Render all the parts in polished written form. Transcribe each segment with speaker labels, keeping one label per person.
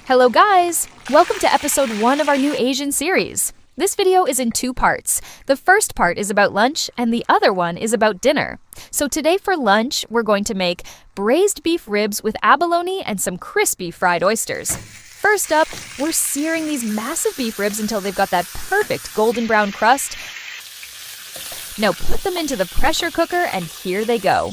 Speaker 1: Hello guys! Welcome to episode 1 of our new Asian series. This video is in 2 parts. The first part is about lunch and the other one is about dinner. So today for lunch, we're going to make braised beef ribs with abalone and some crispy fried oysters. First up, we're searing these massive beef ribs until they've got that perfect golden brown crust. Now put them into the pressure cooker and here they go.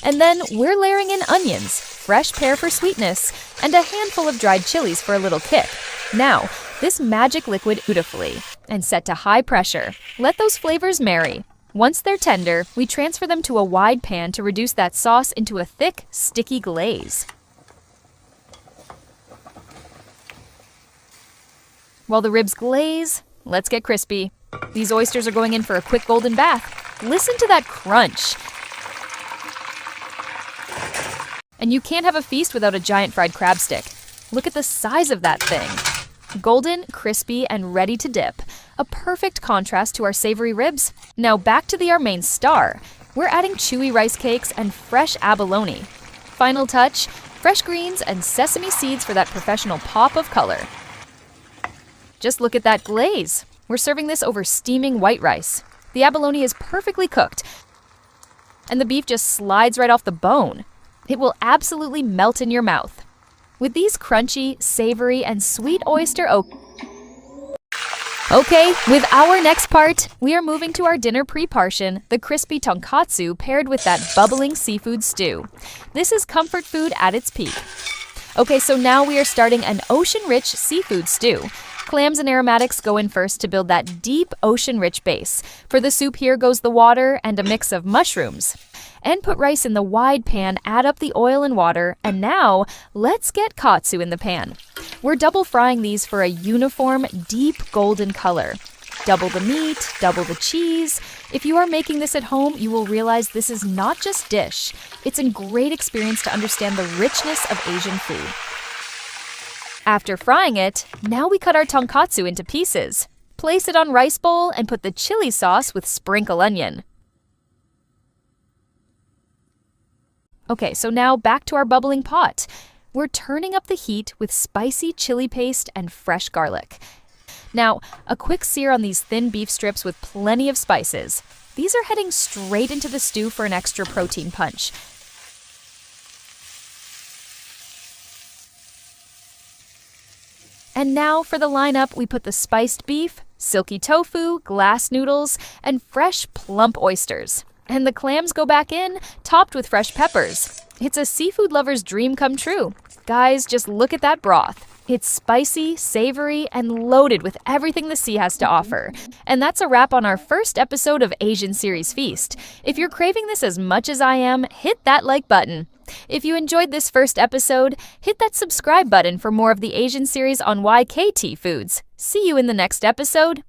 Speaker 1: And then we're layering in onions, fresh pear for sweetness, and a handful of dried chilies for a little kick. Now, this magic liquid beautifully and set to high pressure. Let those flavors marry. Once they're tender, we transfer them to a wide pan to reduce that sauce into a thick, sticky glaze. While the ribs glaze, let's get crispy. These oysters are going in for a quick golden bath. Listen to that crunch. And you can't have a feast without a giant fried crab stick. Look at the size of that thing. Golden, crispy, and ready to dip. A perfect contrast to our savory ribs. Now back to our main star. We're adding chewy rice cakes and fresh abalone. Final touch, fresh greens and sesame seeds for that professional pop of color. Just look at that glaze. We're serving this over steaming white rice. The abalone is perfectly cooked, and the beef just slides right off the bone. It will absolutely melt in your mouth. With these crunchy, savory, and sweet oyster Okay, with our next part, we are moving to our dinner pre-portion, the crispy tonkatsu paired with that bubbling seafood stew. This is comfort food at its peak. Okay, so now we are starting an ocean-rich seafood stew. Clams and aromatics go in first to build that deep ocean-rich base. For the soup here goes the water and a mix of mushrooms. And put rice in the wide pan, add up the oil and water, and now let's get katsu in the pan. We're double frying these for a uniform, deep golden color. Double the meat, double the cheese. If you are making this at home, you will realize this is not just dish. It's a great experience to understand the richness of Asian food. After frying it, now we cut our tonkatsu into pieces. Place it on rice bowl and put the chili sauce with sprinkle onion. Okay, so now back to our bubbling pot. We're turning up the heat with spicy chili paste and fresh garlic. Now, a quick sear on these thin beef strips with plenty of spices. These are heading straight into the stew for an extra protein punch. And now for the lineup, we put the spiced beef, silky tofu, glass noodles, and fresh plump oysters. And the clams go back in, topped with fresh peppers. It's a seafood lover's dream come true. Guys, just look at that broth. It's spicy, savory, and loaded with everything the sea has to offer. And that's a wrap on our first episode of Asian Series Feast. If you're craving this as much as I am, hit that like button. If you enjoyed this first episode, hit that subscribe button for more of the Asian series on YKT Foods. See you in the next episode.